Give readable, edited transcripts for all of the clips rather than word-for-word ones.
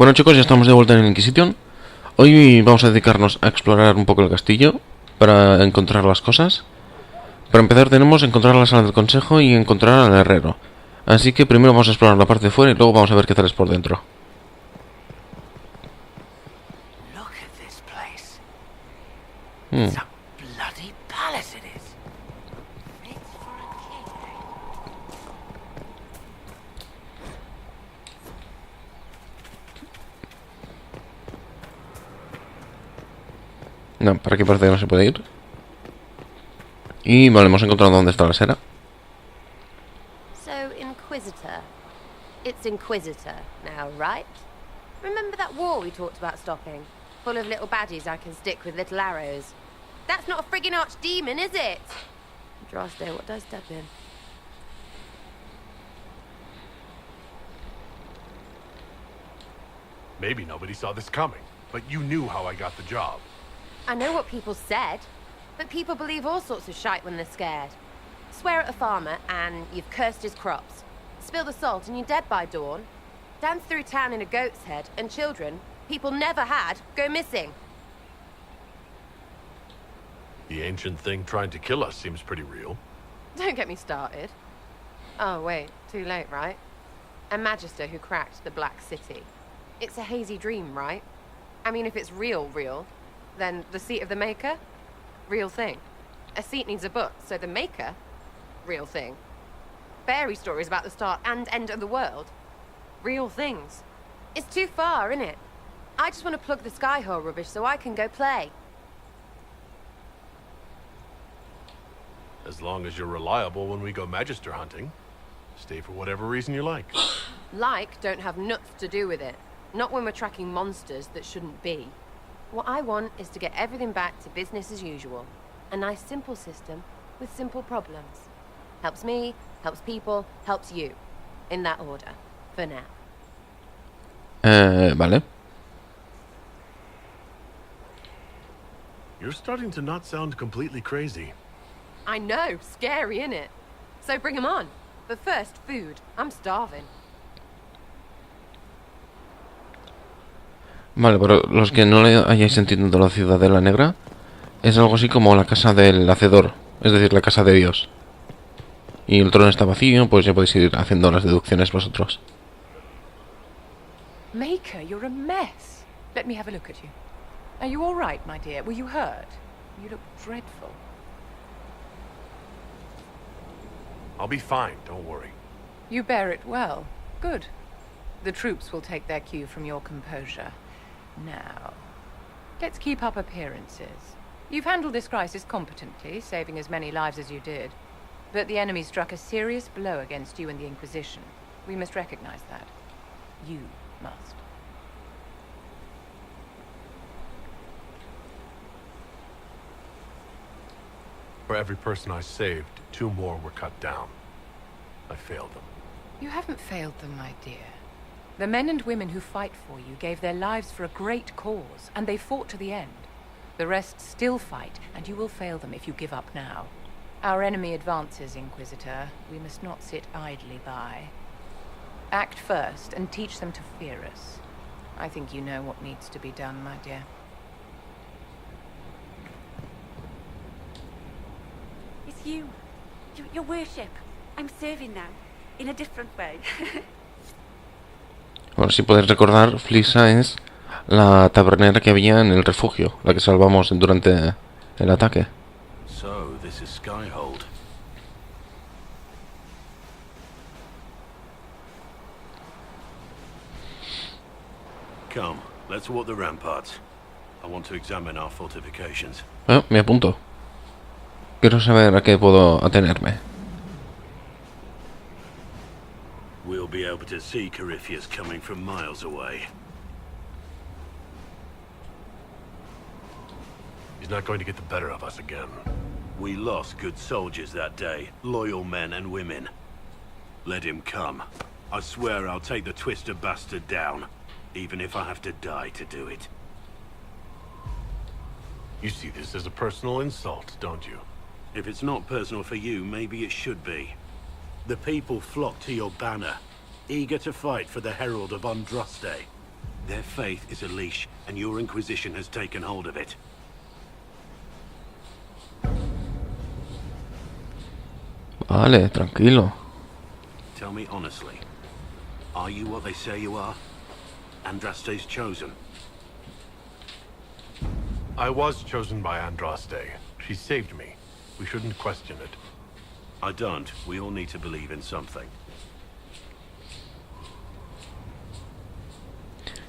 Bueno chicos, ya estamos de vuelta en Inquisition. Hoy vamos a dedicarnos a explorar un poco el castillo para encontrar las cosas. Para empezar tenemos encontrar la sala del consejo y encontrar al herrero. Así que primero vamos a explorar la parte de fuera y luego vamos a ver qué tal es por dentro. No, para aquí parece que no se puede ir. Y vale, hemos encontrado dónde está la sera. So, Inquisitor. It's Inquisitor now, right? Remember that war we talked about stopping? Full of little baddies I can stick with little arrows. That's not a friggin' archdemon, is it? Droste, what does step in? Maybe nobody saw this coming, but you knew how I got the job. I know what people said, but people believe all sorts of shite when they're scared. Swear at a farmer and you've cursed his crops. Spill the salt and you're dead by dawn. Dance through town in a goat's head and children people never had go missing. The ancient thing trying to kill us seems pretty real. Don't get me started. Oh wait, too late, right? A magister who cracked the Black City. It's a hazy dream, right? I mean, if it's real, then the seat of the Maker? Real thing. A seat needs a book, so the Maker? Real thing. Fairy stories about the start and end of the world? Real things. It's too far, innit? I just want to plug the Skyhole rubbish so I can go play. As long as you're reliable when we go magister hunting. Stay for whatever reason you like. Like don't have nuts to do with it. Not when we're tracking monsters that shouldn't be. What I want is to get everything back to business as usual. A nice simple system with simple problems. Helps me, helps people, helps you. In that order. For now. Vale. You're starting to not sound completely crazy. I know, scary, innit? So bring 'em on. But first, food. I'm starving. Vale, pero los que no le hayáis entendido la Ciudadela Negra, es algo así como la casa del hacedor, es decir, la casa de Dios. Y el trono está vacío, pues ya podéis ir haciendo las deducciones vosotros. Maker, you're a mess. Let me have a look at you. Are you all right, my dear? Were you hurt? You look dreadful. I'll be fine, don't worry. You bear it well. Good. The troops will take their cue from your composure. Now, let's keep up appearances. You've handled this crisis competently, saving as many lives as you did. But the enemy struck a serious blow against you and the Inquisition. We must recognize that. You must. For every person I saved, 2 more were cut down. I failed them. You haven't failed them, my dear. The men and women who fight for you gave their lives for a great cause, and they fought to the end. The rest still fight, and you will fail them if you give up now. Our enemy advances, Inquisitor. We must not sit idly by. Act first, and teach them to fear us. I think you know what needs to be done, my dear. It's you. Your worship. I'm serving now. In a different way. Bueno, si podéis recordar, Flisa es la tabernera que había en el refugio, la que salvamos durante el ataque. So, this is Skyhold. Come, let's walk the ramparts. I want to examine our fortifications. Me apunto. Quiero saber a qué puedo atenerme. We'll be able to see Corypheus coming from miles away. He's not going to get the better of us again. We lost good soldiers that day, loyal men and women. Let him come. I swear I'll take the twister bastard down, even if I have to die to do it. You see this as a personal insult, don't you? If it's not personal for you, maybe it should be. The people flock to your banner, eager to fight for the Herald of Andraste. Their faith is a leash, and your Inquisition has taken hold of it. Vale, tranquilo. Tell me honestly, are you what they say you are? Andraste's chosen? I was chosen by Andraste. She saved me. We shouldn't question it. I don't. We all need to believe in something.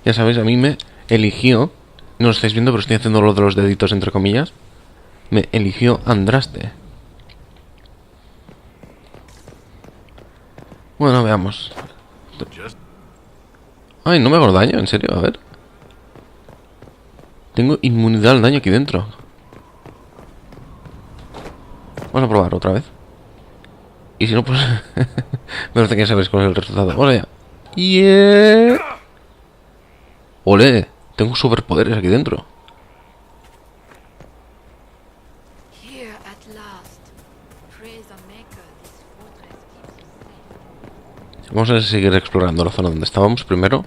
Ya sabéis, a mí me eligió. No lo estáis viendo, pero estoy haciendo lo de los deditos entre comillas. Me eligió Andraste. Bueno, veamos. Ay, no me hago daño, en serio, a ver. Tengo inmunidad al daño aquí dentro. Vamos a probar otra vez. Y si no, pues... me parece que ya sabéis cuál es el resultado. ¡Hola ya! ¡Yeah! ¡Ole! Tengo superpoderes aquí dentro. Here at last. Praise the Maker, this fortress keeps us safe. Vamos a seguir explorando la zona donde estábamos primero.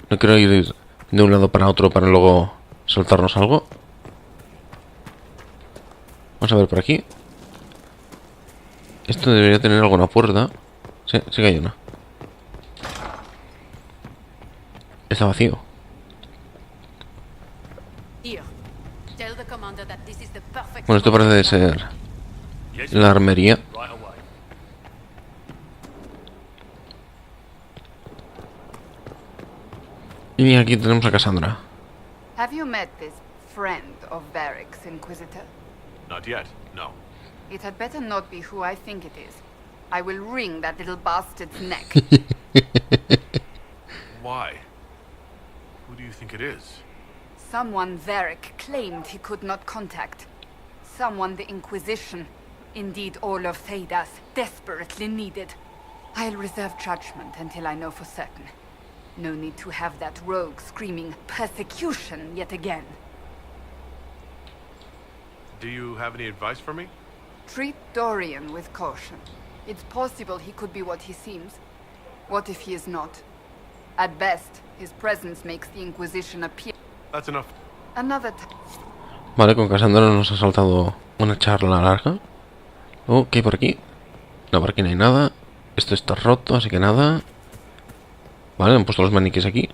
No quiero ir de un lado para otro para luego saltarnos algo. Vamos a ver por aquí. Esto debería tener alguna puerta. Sí, sí que hay una. Está vacío. Here. Tell the commander that this is the perfect Bueno, esto parece ser la armería. Right away. Y aquí tenemos a Cassandra. Have you met this friend of Varric's, Inquisitor? Not yet, no. It had better not be who I think it is. I will wring that little bastard's neck. Why? Who do you think it is? Someone Varric claimed he could not contact. Someone the Inquisition, indeed all of Thedas, desperately needed. I'll reserve judgment until I know for certain. No need to have that rogue screaming persecution yet again. Do you have any advice for me? Treat Dorian with caution. It's possible he could be what he seems. What if he is not? At best, his presence makes the Inquisition appear. That's enough. Another time. Vale, con Cassandra nos ha saltado una charla larga. Oh, ¿qué hay por aquí? No, por aquí no hay nada. Esto está roto, así que nada. Vale, han puesto los maniquíes aquí.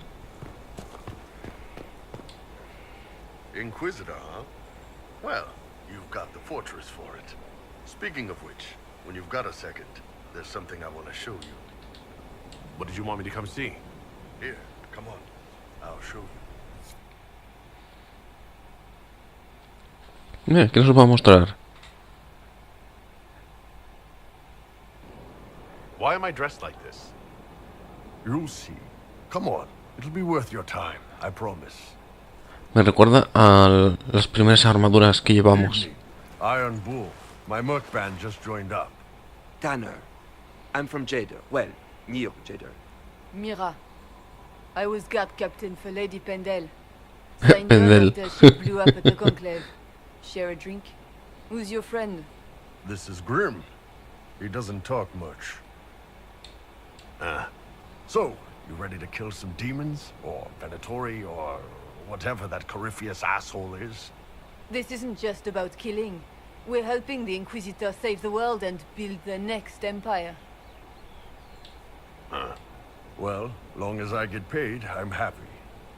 Inquisitor, huh? Well, you've got the fortress for it. Speaking of which, when you've got a second, there's something I want to show you. What did you want me to come see? Here, come on. I'll show you. Mira, ¿qué nos va a mostrar? Why am I dressed like this? You'll see. Come on. It'll be worth your time, I promise. Me recuerda a las primeras armaduras que llevamos. Iron Bull. My merc band just joined up. Tanner. I'm from Jader. Well, near Jader. Mira. I was guard captain for Lady Pendel. Pendel. She blew up at the conclave. Share a drink? Who's your friend? This is Grim. He doesn't talk much. So, you ready to kill some demons? Or Venatori? Or whatever that Corypheus asshole is? This isn't just about killing. We're helping the Inquisitor save the world and build the next empire. Well, long as I get paid, I'm happy.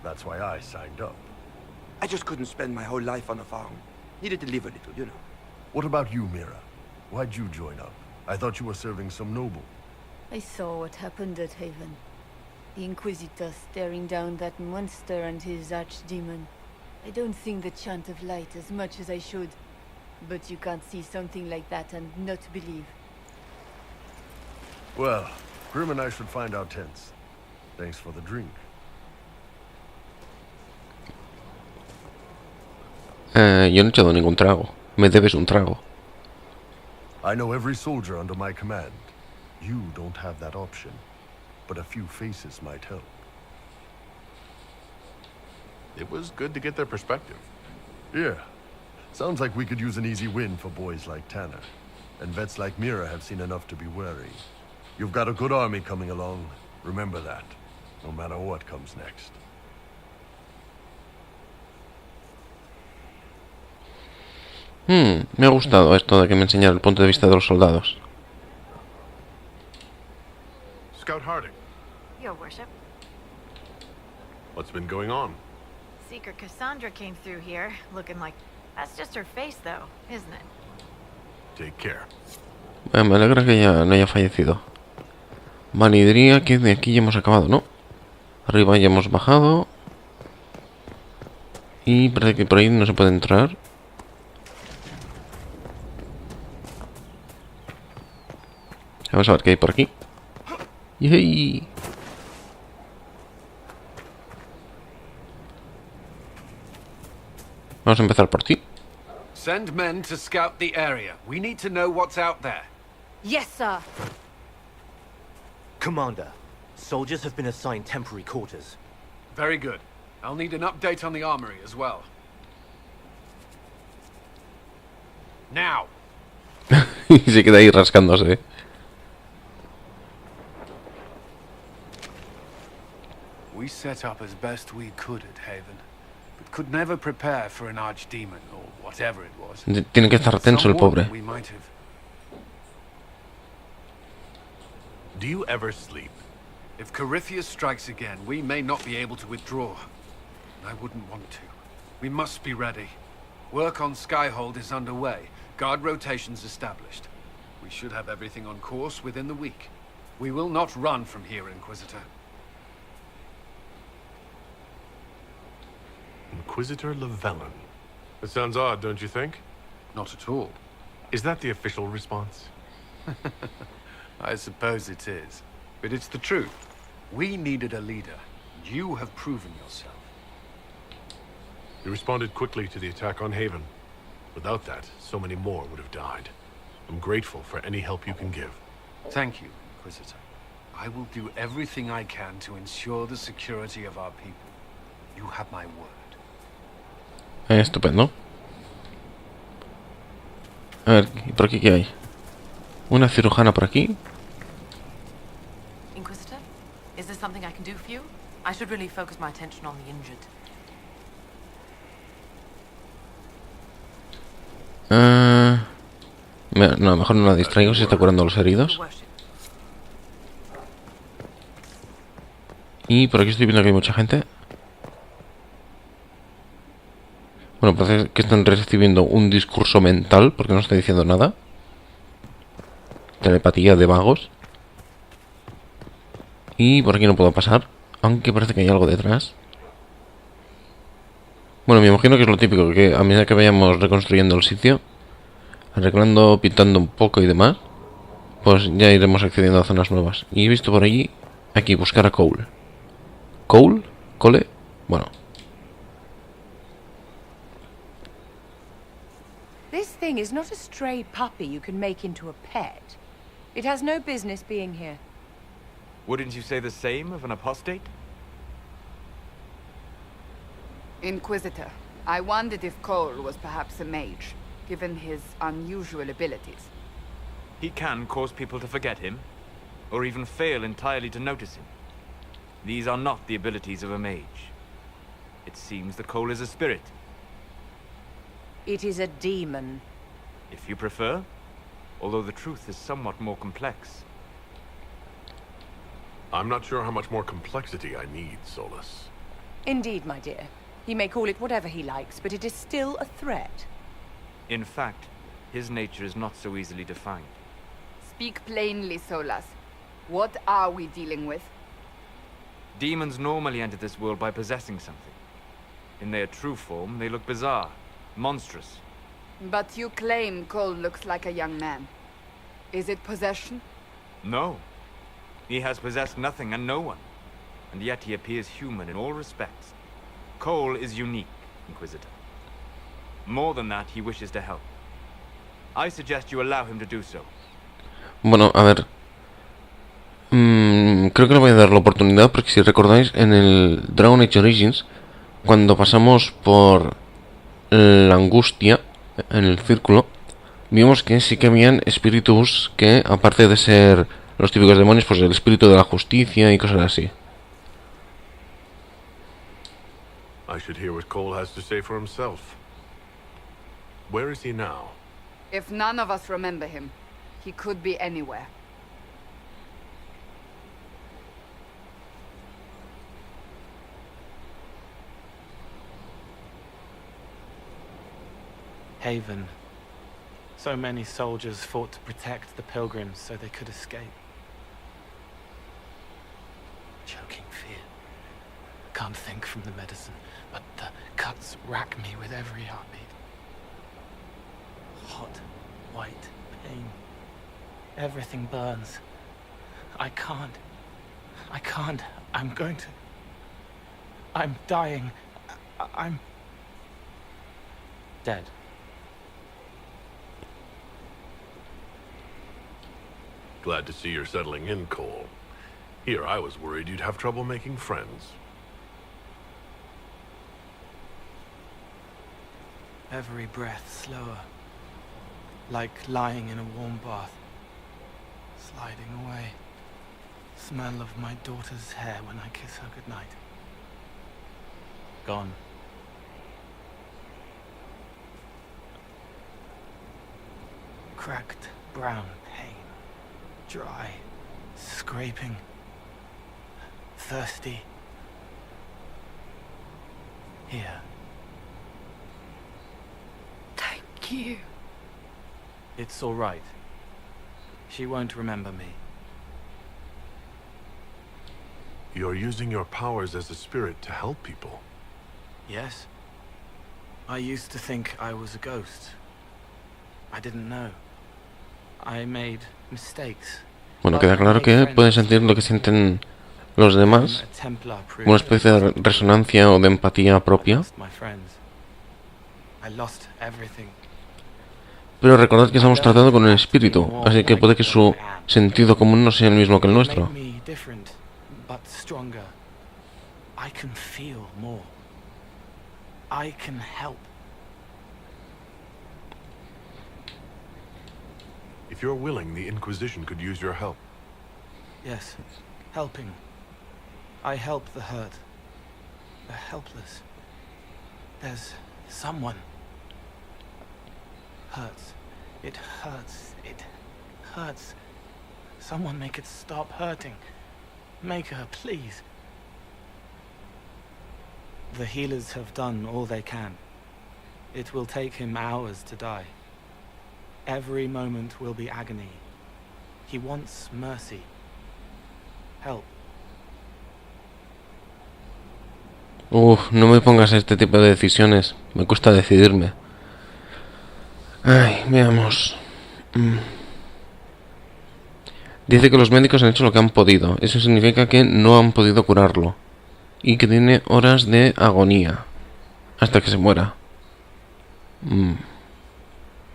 That's why I signed up. I just couldn't spend my whole life on a farm. Needed to live a little, you know. What about you, Mira? Why'd you join up? I thought you were serving some noble. I saw what happened at Haven. The Inquisitor staring down that monster and his archdemon. I don't sing the chant of light as much as I should. But you can't see something like that and not believe. Well, Grim and I should find our tents. Thanks for the drink. Yo no he echado ningún trago. Me debes un trago. I know every soldier under my command. You don't have that option. But a few faces might help. It was good to get their perspective. Yeah. Sounds like we could use an easy win for boys like Tanner. And vets like Mira have seen enough to be wary. You've got a good army coming along. Remember that. No matter what comes next. Me ha gustado esto de que me enseñara el punto de vista de los soldados. Scout Harding, Your worship. what's been going on? Seeker Cassandra came through here, looking like... That's just her face, though, isn't it? Take care. Me alegra que ya no haya fallecido. Vale, y diría que de aquí ya hemos acabado, ¿no? Arriba ya hemos bajado. Y parece que por ahí no se puede entrar. Vamos a ver qué hay por aquí. ¡Yay! Vamos a empezar por ti. Send men to scout the area. We need to know what's out there. Yes, sir. Commander, soldiers have been assigned temporary quarters. Very good. I'll need an update on the armory as well. Now. Y se queda ahí rascándose. We set up as best we could at Haven, but could never prepare for an archdemon or whatever it was. Tiene que estar tenso el pobre. We might have. Do you ever sleep? If Corypheus strikes again, we may not be able to withdraw. I wouldn't want to. We must be ready. Work on Skyhold is underway. Guard rotations established. We should have everything on course within the week. We will not run from here, Inquisitor. Inquisitor Llewellyn. That sounds odd, don't you think? Not at all. Is that the official response? I suppose it is. But it's the truth. We needed a leader. You have proven yourself. You responded quickly to the attack on Haven. Without that, so many more would have died. I'm grateful for any help you can give. Thank you, Inquisitor. I will do everything I can to ensure the security of our people. You have my word. Estupendo. A ver, ¿y por aquí qué hay? Una cirujana por aquí. Inquisitor, is there something I can do for you? I should really focus my attention on the injured. No, mejor no la distraigo si está curando a los heridos. Y por aquí estoy viendo que hay mucha gente. Bueno, parece que están recibiendo un discurso mental porque no está diciendo nada. Telepatía de vagos. Y por aquí no puedo pasar, aunque parece que hay algo detrás. Bueno, me imagino que es lo típico, que a medida que vayamos reconstruyendo el sitio, arreglando, pintando un poco y demás, pues ya iremos accediendo a zonas nuevas. Y he visto por allí, aquí, buscar a Cole. ¿Cole? ¿Cole? Bueno. This thing is not a stray puppy you can make into a pet. It has no business being here. Wouldn't you say the same of an apostate? Inquisitor, I wondered if Cole was perhaps a mage, given his unusual abilities. He can cause people to forget him, or even fail entirely to notice him. These are not the abilities of a mage. It seems that Cole is a spirit. It is a demon. If you prefer, although the truth is somewhat more complex. I'm not sure how much more complexity I need, Solus. Indeed, my dear. He may call it whatever he likes, but it is still a threat. In fact, his nature is not so easily defined. Speak plainly, Solas. What are we dealing with? Demons normally enter this world by possessing something. In their true form, they look bizarre, monstrous. But you claim Cole looks like a young man. Is it possession? No. He has possessed nothing and no one. And yet he appears human in all respects. Cole is unique, Inquisitor. More than that, he wishes to help. I suggest you allow him to do so. Bueno, a ver. Creo que le voy a dar la oportunidad porque si recordáis en el Dragon Age Origins, cuando pasamos por la angustia en el círculo, vimos que sí que habían espíritus que, aparte de ser los típicos demonios, pues el espíritu de la justicia y cosas así. I should hear what Cole has to say for himself. Where is he now? If none of us remember him, he could be anywhere. Haven. So many soldiers fought to protect the pilgrims so they could escape. Choking fear. Can't think from the medicine, but the cuts rack me with every heartbeat. Hot, white pain. Everything burns. I can't. I'm going to... I'm dying. I'm... dead. Glad to see you're settling in, Cole. Here, I was worried you'd have trouble making friends. Every breath slower. Like lying in a warm bath. Sliding away. Smell of my daughter's hair when I kiss her goodnight. Gone. Cracked brown pain. Dry. Scraping. Thirsty. Here. Thank you. It's all right. She won't remember me. You're using your powers as a spirit to help people. Yes? I used to think I was a ghost. I didn't know. I made mistakes. Bueno, queda claro que pueden sentir lo que sienten los demás, una especie de resonancia o de empatía propia. Pero recordad que estamos tratando con el espíritu, así que puede que su sentido común no sea el mismo que el nuestro. If you're willing, the Inquisition could use your help. Yes, helping. I help the hurt, the helpless. There's someone. Hurts. It hurts. It hurts. Someone make it stop hurting. Make her, please. The healers have done all they can. It will take him hours to die. Every moment will be agony. He wants mercy. Help. No me pongas este tipo de decisiones. Me cuesta decidirme. Ay, veamos. Dice que los médicos han hecho lo que han podido. Eso significa que no han podido curarlo. Y que tiene horas de agonía. Hasta que se muera.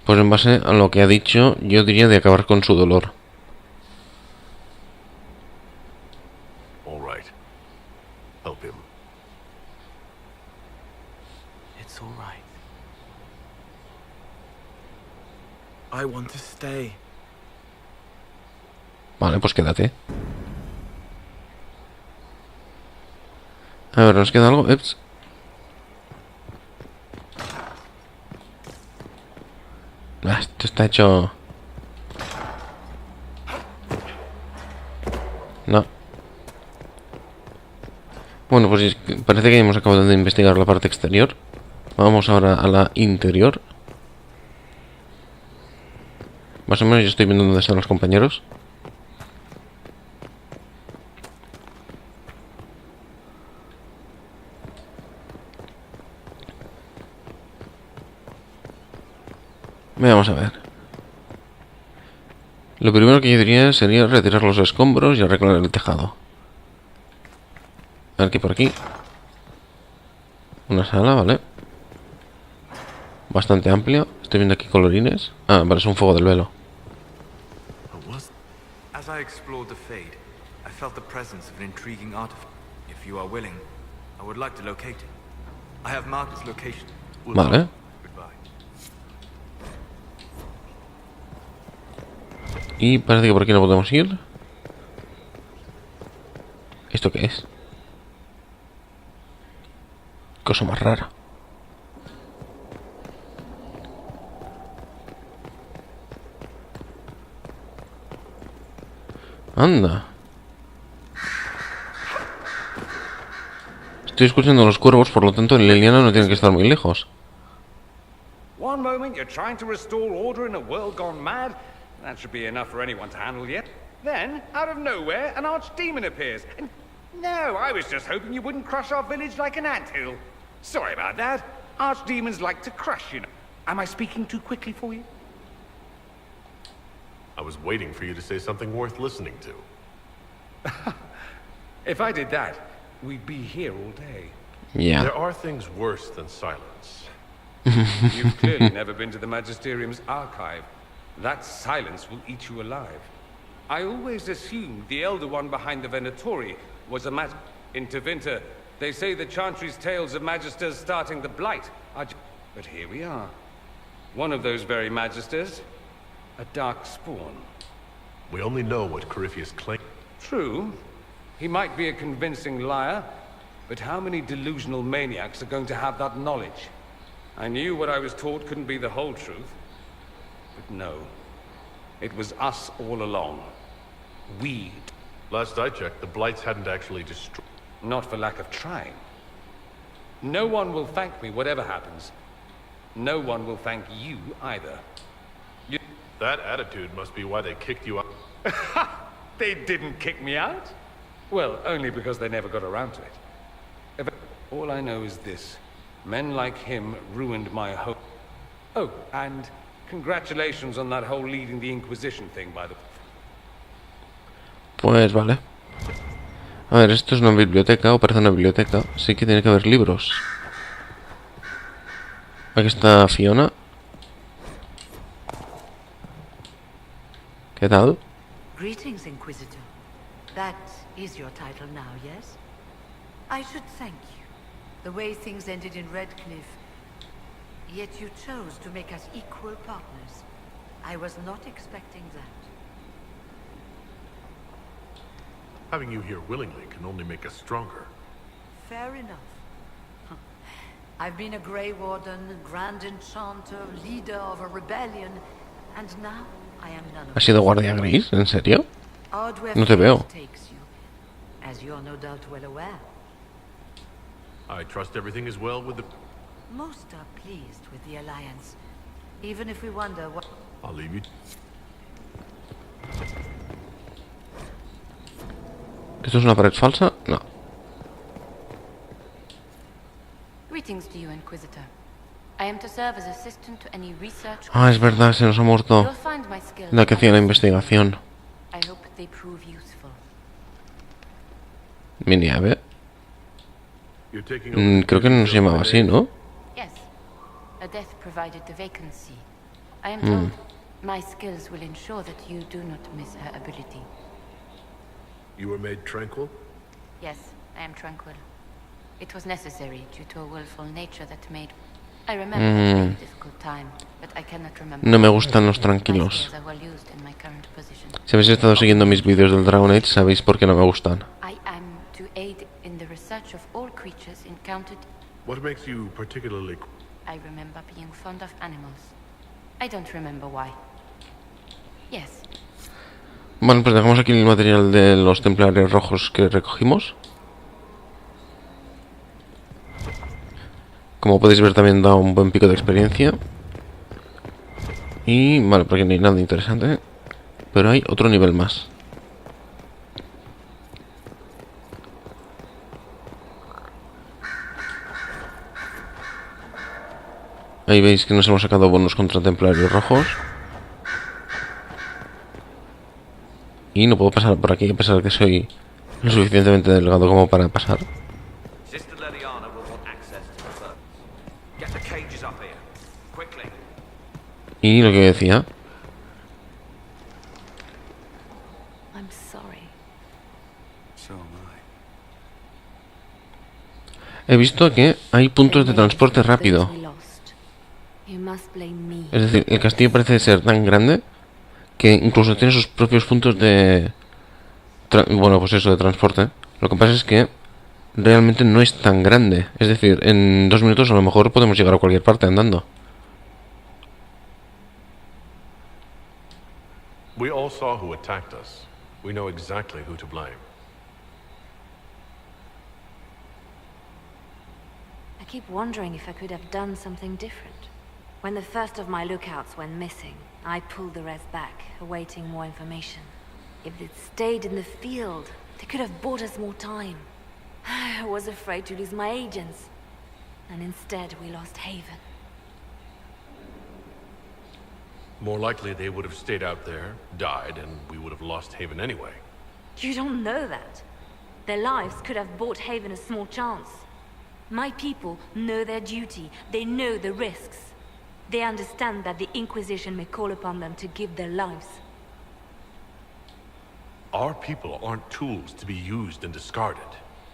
Pues en base a lo que ha dicho, yo diría de acabar con su dolor. All right. Help him. It's all right. I want to stay. Vale, pues quédate. A ver, ¿nos queda algo? Eps. Esto está hecho... No. Bueno, pues parece que hemos acabado de investigar la parte exterior. Vamos ahora a la interior. Más o menos yo estoy viendo dónde están los compañeros. Vamos a ver. Lo primero que yo diría sería retirar los escombros y arreglar el tejado. A ver qué hay por aquí. Una sala, vale. Bastante amplia. Estoy viendo aquí colorines. Ah, vale, es un fuego del velo. As I explored the Fade, I felt the presence of an intriguing artifact. If you are willing, I would like to locate it. I have marked its location. Vale. Y parece que por aquí no podemos ir. ¿Esto qué es? Cosa más rara. Anda. Estoy escuchando los cuervos, por lo tanto Liliana no tiene que estar muy lejos. One moment you're trying to restore order in a world gone mad. That should be enough for anyone to handle yet. Then, out of nowhere, an archdemon appears. And no, I was just hoping you wouldn't crush our village like an anthill. Sorry about that. Archdemons like to crush, you know. Am I speaking too quickly for you? I was waiting for you to say something worth listening to. If I did that, we'd be here all day. Yeah. There are things worse than silence. You've clearly never been to the Magisterium's archive. That silence will eat you alive. I always assumed the Elder One behind the Venatori was a Intervinter. They say the Chantry's tales of Magisters starting the Blight are but here we are. One of those very Magisters. A dark spawn. We only know what Corypheus claims. True. He might be a convincing liar, but how many delusional maniacs are going to have that knowledge? I knew what I was taught couldn't be the whole truth. But no. It was us all along. We. Last I checked, the Blights hadn't actually destroyed. Not for lack of trying. No one will thank me whatever happens. No one will thank you either. That attitude must be why they kicked you out. They didn't kick me out? Well, only because they never got around to it. All I know is this. Men like him ruined my home. Oh, and congratulations on that whole leading the Inquisition thing, by the way. Pues vale. A ver, esto es una biblioteca, o parece una biblioteca. Sí que tiene que haber libros. Aquí está Fiona. ¿Qué tal? Greetings, Inquisitor. That is your title now, yes? I should thank you. The way things ended in Redcliffe. Yet you chose to make us equal partners. I was not expecting that. Having you here willingly can only make us stronger. Fair enough. I've been a Grey Warden, Grand Enchanter, leader of a rebellion, and now I am none of ¿Has sido guardia gris? ¿En serio? Odd where No te veo. fate takes you, as you're no doubt well aware. I trust everything is well with the... Most are pleased with the Alliance, even if we wonder what... I'll leave you. ¿Esto es una pared falsa? No. Greetings to you, Inquisitor. I am to serve as assistant to any research. Ah, es verdad, se nos ha muerto la que hacía la investigación. I hope they prove useful. Mi llave. Creo que no se llamaba así, ¿no? Yes. A death provided the vacancy. I am told my skills will ensure that you do not miss her ability. You were made tranquil? Yes, I am tranquil. It was necessary due to a willful nature that made... I remember a very difficult time, but I cannot remember. No me gustan los tranquilos. Si habéis estado siguiendo mis vídeos del Dragon Age, sabéis por qué no me gustan. I am to aid in the research of all creatures encountered. What makes you particularly... I remember being fond of animals. I don't remember why. Yes. Bueno, pues dejamos aquí el material de los templarios rojos que recogimos. Como podéis ver, también da un buen pico de experiencia. Y vale, por aquí no hay nada interesante, pero hay otro nivel más. Ahí veis que nos hemos sacado bonos contra templarios rojos. Y no puedo pasar por aquí, a pesar de que soy lo suficientemente delgado como para pasar. Y lo que decía... I'm sorry. He visto que hay puntos de transporte rápido. Es decir, el castillo parece ser tan grande que incluso tiene sus propios puntos de... bueno, pues eso, de transporte. Lo que pasa es que realmente no es tan grande. Es decir, en 2 minutos a lo mejor podemos llegar a cualquier parte andando. We all saw who attacked us. We know exactly who to blame. I keep wondering if I could have done something different. When the first of my lookouts went missing, I pulled the rest back, awaiting more information. If they'd stayed in the field, they could have bought us more time. I was afraid to lose my agents. And instead, we lost Haven. More likely they would have stayed out there, died, and we would have lost Haven anyway. You don't know that. Their lives could have bought Haven a small chance. My people know their duty. They know the risks. They understand that the Inquisition may call upon them to give their lives. Our people aren't tools to be used and discarded.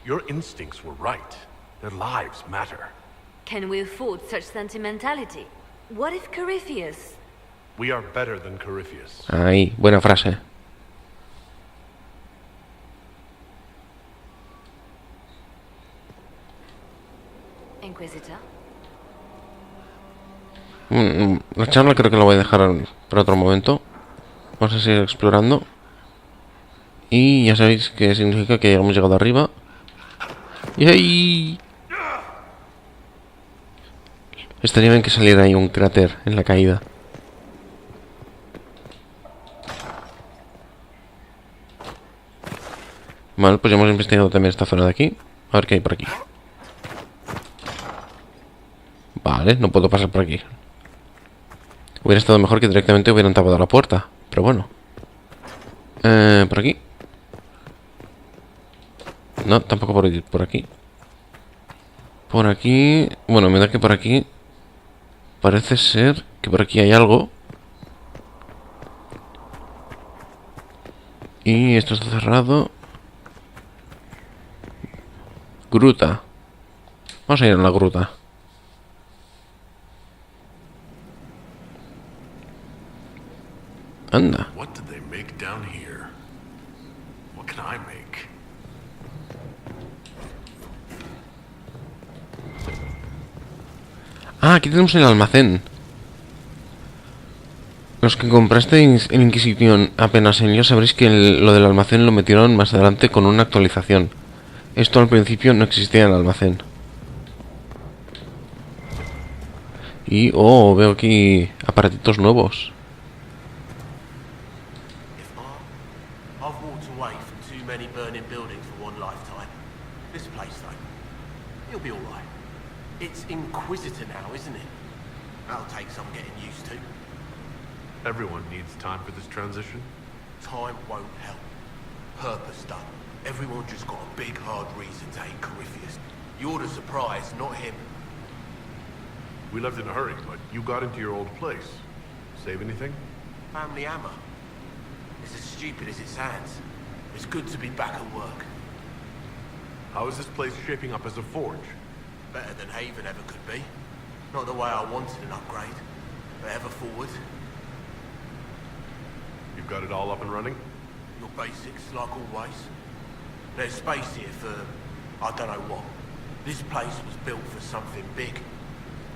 Your instincts were right. Their lives matter. Can we afford such sentimentality? What if Corypheus... We are better than Corypheus. Ahí, buena frase. Inquisitor. La charla creo que la voy a dejar para otro momento. Vamos a seguir explorando. Y ya sabéis que significa que hemos llegado arriba. Y ahí... Estaría bien que saliera ahí un cráter en la caída. Vale, pues ya hemos investigado también esta zona de aquí. A ver qué hay por aquí. Vale, no puedo pasar por aquí. Hubiera estado mejor que directamente hubieran tapado la puerta. Pero bueno. ¿Por aquí? No, tampoco por aquí. Por aquí... Bueno, me da que por aquí... Parece ser que por aquí hay algo. Y esto está cerrado. Gruta. Vamos a ir a la gruta. Anda. What did they make down here? What can I make? Ah, aquí tenemos el almacén. Los que comprasteis en Inquisition apenas en ellos sabréis que lo del almacén lo metieron más adelante con una actualización. Esto al principio no existía en el almacén. Y, oh, veo aquí aparatitos nuevos. I've walked away from too many burning buildings for one lifetime. This place, though, it'll be all right. It's Inquisitor now, isn't it? That'll take some getting used to. Everyone needs time for this transition. Time won't help. Purpose done. Everyone just got a big, hard reason to hate Corypheus. You're the surprise, not him. We left in a hurry, but you got into your old place. Save anything? Family hammer. It's as stupid as it sounds. It's good to be back at work. How is this place shaping up as a forge? Better than Haven ever could be. Not the way I wanted an upgrade, but ever forward. You've got it all up and running? Your basics, like always. There's space here for, I don't know what. This place was built for something big.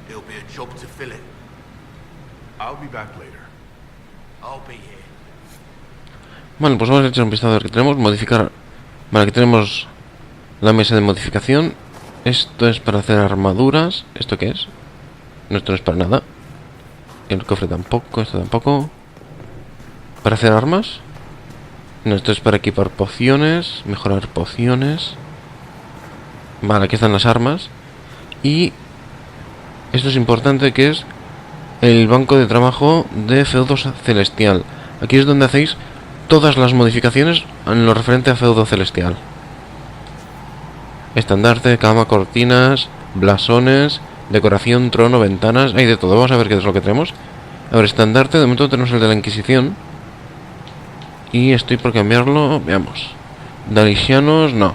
It'll be a job to fill it. I'll be back later. I'll be here. Bueno, pues vamos a echar un vistazo a ver qué tenemos. Modificar. Vale, aquí tenemos la mesa de modificación. Esto es para hacer armaduras. ¿Esto qué es? No, esto no es para nada. El cofre tampoco, esto tampoco. ¿Para hacer armas? No, esto es para equipar pociones. Mejorar pociones. Vale, aquí están las armas. Y esto es importante, que es el banco de trabajo de feudo celestial. Aquí es donde hacéis todas las modificaciones en lo referente a feudo celestial. Estandarte, cama, cortinas, blasones, decoración, trono, ventanas, hay de todo. Vamos a ver qué es lo que tenemos. A ver, estandarte, de momento tenemos el de la Inquisición. Y estoy por cambiarlo, veamos. Dalisianos, no.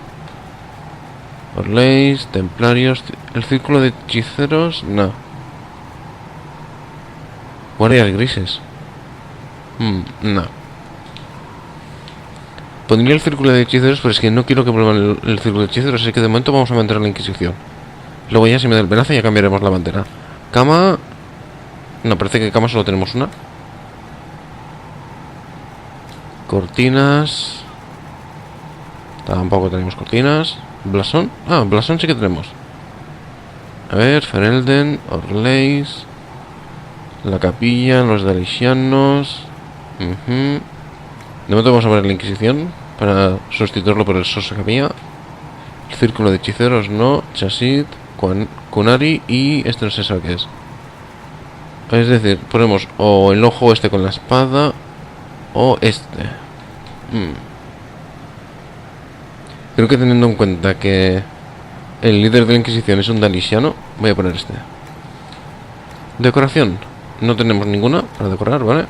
Orleis, templarios, el círculo de hechiceros, no. Guardias grises. No. Pondría el círculo de hechiceros, pero es que no quiero que vuelva el círculo de hechiceros, así que de momento vamos a mantener la Inquisición. Luego ya si me da el penazo ya cambiaremos la bandera. Cama... No, parece que cama solo tenemos una. Cortinas... Tampoco tenemos cortinas. Blasón. Ah, blasón sí que tenemos. A ver, Ferelden, Orleis, la capilla, los dalisianos. De momento vamos a ver la Inquisición para sustituirlo por el Sosa Capilla. El círculo de hechiceros no, Chasid, Kunari y este no se sabe qué es. Es decir, ponemos o el ojo este con la espada o este. Creo que teniendo en cuenta que el líder de la Inquisición es un dalisiano, voy a poner este. Decoración. No tenemos ninguna para decorar, ¿vale?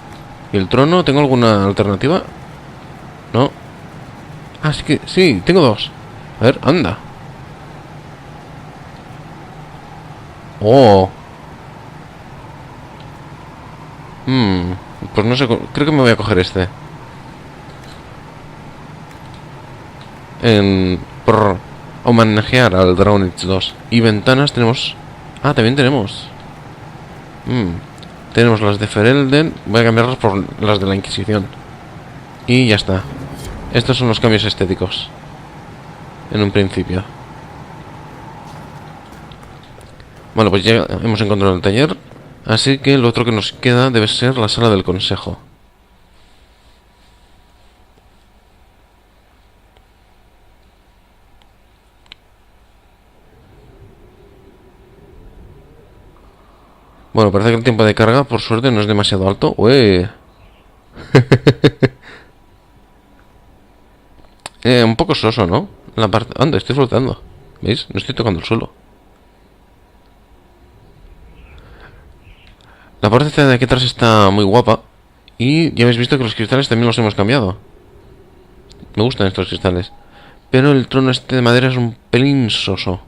¿Y el trono? ¿Tengo alguna alternativa? No. Ah, sí que... Sí, tengo dos. A ver, anda. Oh. Pues no sé, creo que me voy a coger este. Por homenajear al Dragon Age 2. Y ventanas tenemos... Ah, también tenemos. Tenemos las de Ferelden. Voy a cambiarlas por las de la Inquisición. Y ya está. Estos son los cambios estéticos. En un principio. Bueno, pues ya hemos encontrado el taller. Así que lo otro que nos queda debe ser la sala del consejo. Bueno, parece que el tiempo de carga, por suerte, no es demasiado alto. ¡Ué! Un poco soso, ¿no? La parte... Anda, estoy flotando. ¿Veis? No estoy tocando el suelo. La parte de aquí atrás está muy guapa. Y ya habéis visto que los cristales también los hemos cambiado. Me gustan estos cristales. Pero el trono este de madera es un pelín soso.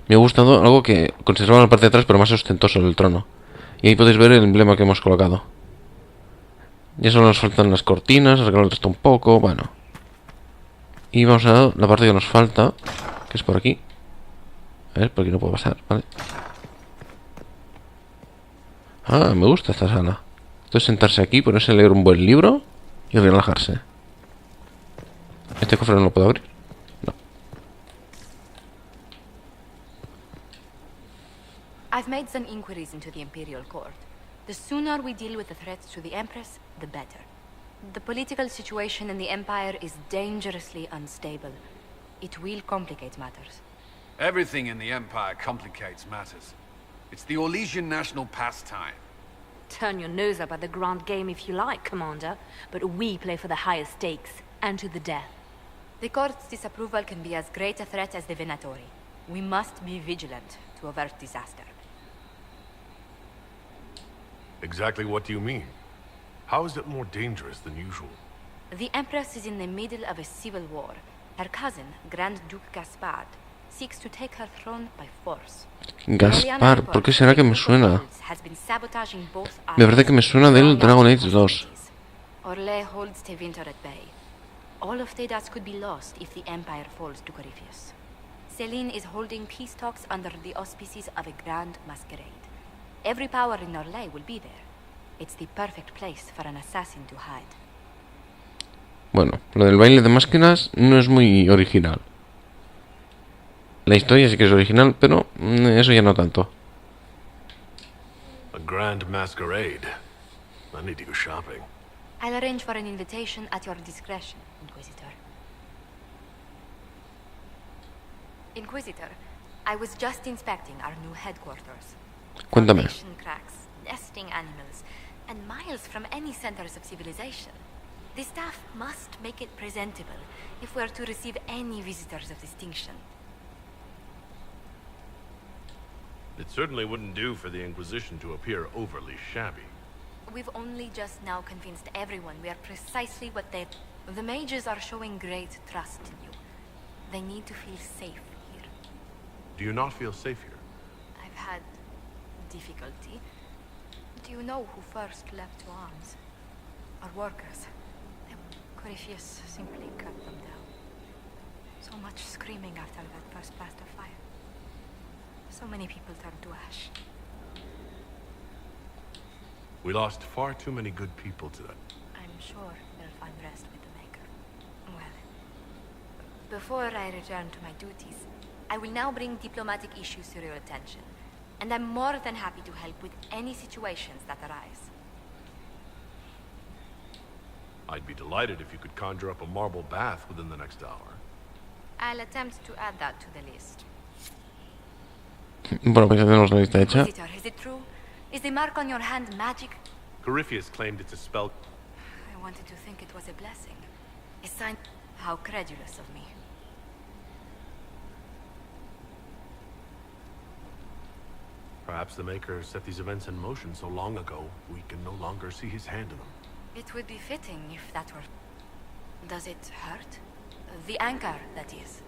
Me ha gustado algo que conservaba la parte de atrás, pero más ostentoso del trono. Y ahí podéis ver el emblema que hemos colocado. Ya solo nos faltan las cortinas, arreglar esto un poco, bueno. Y vamos a la parte que nos falta, que es por aquí. A ver, por aquí no puedo pasar, ¿vale? Ah, me gusta esta sala. Esto es sentarse aquí, ponerse a leer un buen libro y relajarse. ¿Este cofre no lo puedo abrir? No. I've made some inquiries into the Imperial Court. The sooner we deal with the threats to the Empress, the better. The political situation in the Empire is dangerously unstable. It will complicate matters. Everything in the Empire complicates matters. It's the Orlesian national pastime. Turn your nose up at the grand game if you like, Commander, but we play for the higher stakes, and to the death. The Court's disapproval can be as great a threat as the Venatori. We must be vigilant to avert disaster. Exactly what do you mean? How is it more dangerous than usual? The Empress is in the middle of a civil war. Her cousin, Grand Duke Gaspard, seeks to take her throne by force. Gaspar, ¿por qué será que me suena? Me parece que me suena del Dragon Age 2. Orlais holds Tevinter at bay. All of Thedas could be lost if the Empire falls to Corypheus. Selene is holding peace talks under the auspices of a grand masquerade. Every power in Orlais will be there. It's the perfect place for an assassin to hide. Bueno, lo del baile de máscaras no es muy original. La historia sí que es original, pero eso ya no tanto. A grand masquerade. I need to go shopping. I'll arrange for an invitation at your discretion, Inquisitor. Inquisitor, I was just inspecting our new headquarters. Cuéntame. Foundation cracks, nesting animals, and miles from any centers of civilization. The staff must make it presentable if we're to receive any visitors of distinction. It certainly wouldn't do for the Inquisition to appear overly shabby. We've only just now convinced everyone we are precisely what they... The mages are showing great trust in you. They need to feel safe here. Do you not feel safe here? I've had difficulty. Do you know who first leapt to arms? Our workers. Corypheus simply cut them down. So much screaming after that first blast of fire. So many people turned to ash. We lost far too many good people to that. I'm sure they'll find rest with the Maker. Before I return to my duties, I will now bring diplomatic issues to your attention, and I'm more than happy to help with any situations that arise. I'd be delighted if you could conjure up a marble bath within the next hour. I'll attempt to add that to the list. Bueno, pues ya tenemos la lista hecha. Visitor, is it true? Is the mark on your hand magic? Corypheus claimed it's a spell. I wanted to think it was a blessing. A sign. How credulous of me. Perhaps the Maker set these events in motion so long ago, we can no longer see his hand in them. It would be fitting if that were... Does it hurt? The anchor, that is.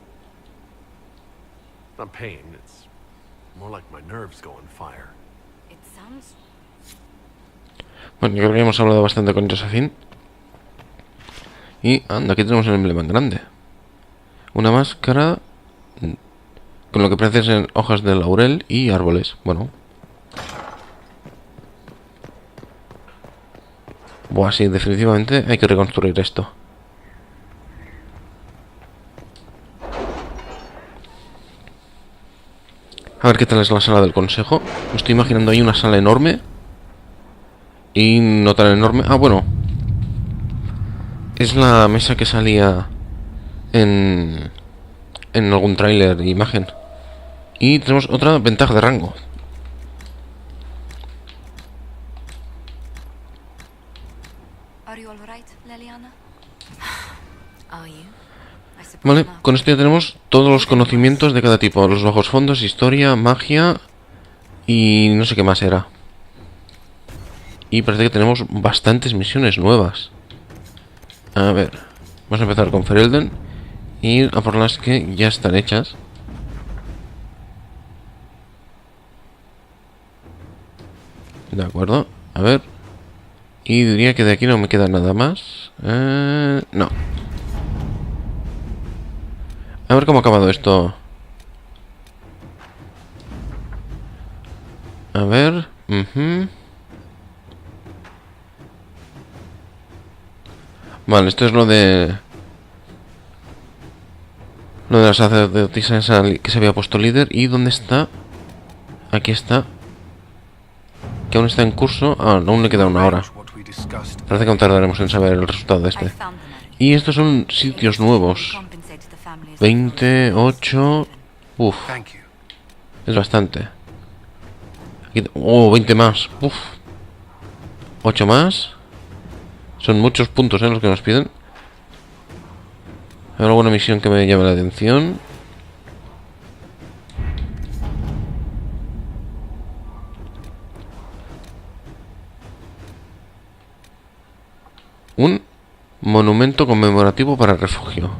Not pain, it's more like my nerves go on fire. It sounds... Bueno, yo creo que hemos hablado bastante con Josephine. Y anda, aquí tenemos el emblema en grande. Una máscara con lo que parecen hojas de laurel y árboles. Bueno. Buah, sí, definitivamente hay que reconstruir esto. A ver qué tal es la sala del consejo. Me estoy imaginando ahí una sala enorme. Y no tan enorme. Ah, bueno. Es la mesa que salía en algún tráiler de imagen. Y tenemos otra ventaja de rango. Vale, con esto ya tenemos todos los conocimientos de cada tipo. Los bajos fondos, historia, magia y no sé qué más era. Y parece que tenemos bastantes misiones nuevas. A ver, vamos a empezar con Ferelden y a por las que ya están hechas. De acuerdo, a ver. Y diría que de aquí no me queda nada más. No. A ver cómo ha acabado esto. A ver. Vale, esto es lo de... Lo de la sacerdotisa esa que se había puesto líder. ¿Y dónde está? Aquí está. Que aún está en curso. Ah, aún le queda una hora. Parece que aún tardaremos en saber el resultado de este. Y estos son sitios nuevos. 28... Uf. Es bastante. Aquí... Oh, 20 más. Uf. 8 más. Son muchos puntos, los que nos piden. ¿Hay alguna misión que me llame la atención? Un monumento conmemorativo para refugio.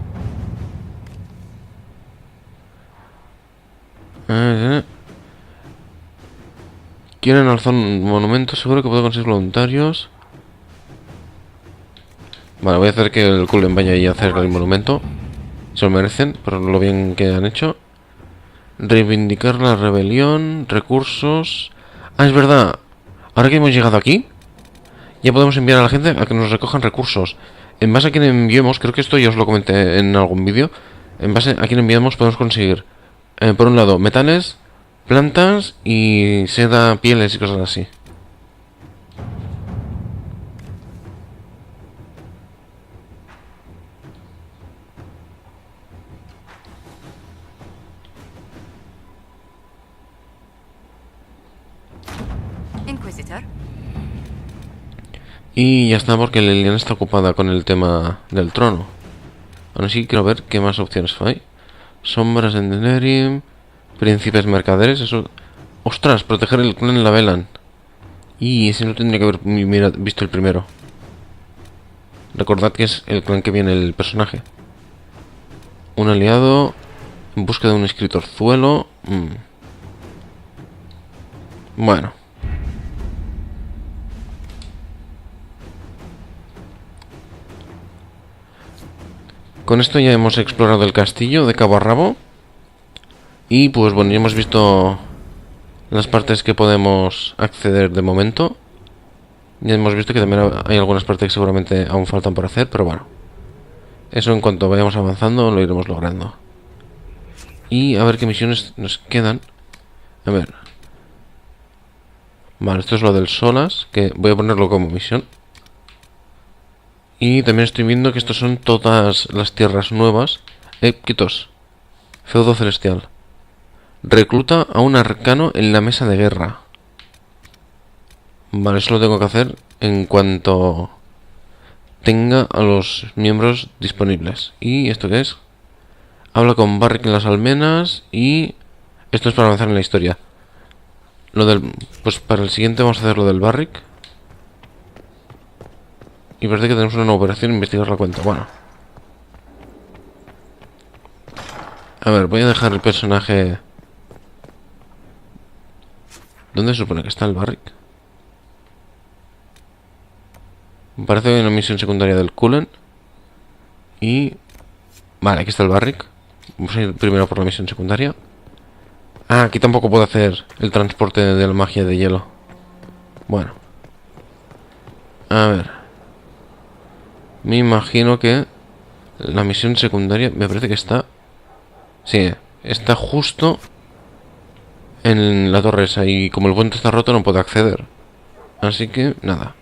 Quieren alzar un monumento, seguro que puedo conseguir voluntarios. Vale, voy a hacer que el Cullen vaya ahí a hacer el monumento. Se lo merecen, por lo bien que han hecho. Reivindicar la rebelión, recursos... Ah, es verdad. Ahora que hemos llegado aquí, ya podemos enviar a la gente a que nos recojan recursos. En base a quien enviemos, creo que esto ya os lo comenté en algún vídeo. En base a quien enviemos podemos conseguir, por un lado, metales, plantas y seda, pieles y cosas así. Inquisitor. Y ya está, porque Liliana está ocupada con el tema del trono. Aún así quiero ver qué más opciones hay. Sombras en Denerim, príncipes mercaderes, eso... ¡Ostras! Proteger el clan en la Velan. Y ese no tendría que haber visto el primero. Recordad que es el clan que viene el personaje. Un aliado en busca de un escritorzuelo. Bueno. Con esto ya hemos explorado el castillo de cabo a rabo. Y pues bueno, ya hemos visto las partes que podemos acceder de momento. Ya hemos visto que también hay algunas partes que seguramente aún faltan por hacer, pero bueno. Eso en cuanto vayamos avanzando lo iremos logrando. Y a ver qué misiones nos quedan. A ver. Vale, esto es lo del Solas, que voy a ponerlo como misión. Y también estoy viendo que estos son todas las tierras nuevas. Quitos. Feudo celestial. Recluta a un arcano en la mesa de guerra. Vale, eso lo tengo que hacer en cuanto tenga a los miembros disponibles. ¿Y esto qué es? Habla con Barrick en las almenas. Y esto es para avanzar en la historia. Pues para el siguiente vamos a hacer lo del Barrick. Y parece que tenemos una nueva operación, investigar la cuenta. Bueno. A ver, voy a dejar el personaje... ¿Dónde se supone que está el Barrick? Me parece que hay una misión secundaria del Cullen. Y... Vale, aquí está el Barrick. Vamos a ir primero por la misión secundaria. Ah, aquí tampoco puedo hacer el transporte de la magia de hielo. Bueno. A ver. Me imagino que la misión secundaria me parece que está... Sí, está justo en la torre esa. Y como el puente está roto no puedo acceder. Así que, nada.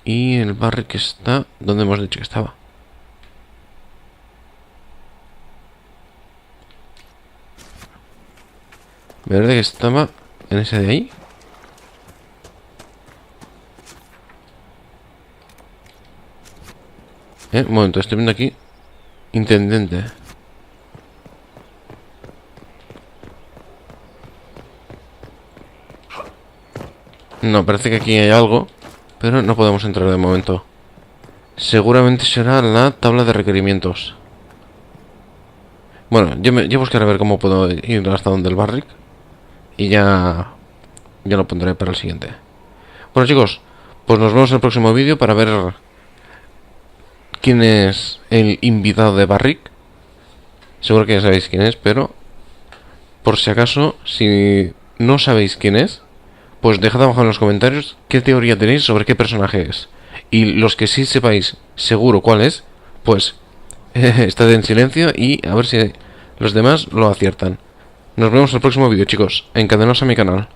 Y el barrio que está... ¿Dónde hemos dicho que estaba? Me parece que estaba en ese de ahí. Un momento, estoy viendo aquí Intendente. No, parece que aquí hay algo, pero no podemos entrar de momento. Seguramente será la tabla de requerimientos. Bueno, yo buscaré a ver cómo puedo ir hasta donde el Barrick. Y ya lo pondré para el siguiente. Bueno, chicos, pues nos vemos en el próximo vídeo para ver quién es el invitado de Barrick. Seguro que ya sabéis quién es, pero por si acaso, si no sabéis quién es, pues dejad abajo en los comentarios qué teoría tenéis sobre qué personaje es. Y los que sí sepáis seguro cuál es, pues estad en silencio y a ver si los demás lo aciertan. Nos vemos en el próximo vídeo, chicos. Encadenaos a mi canal.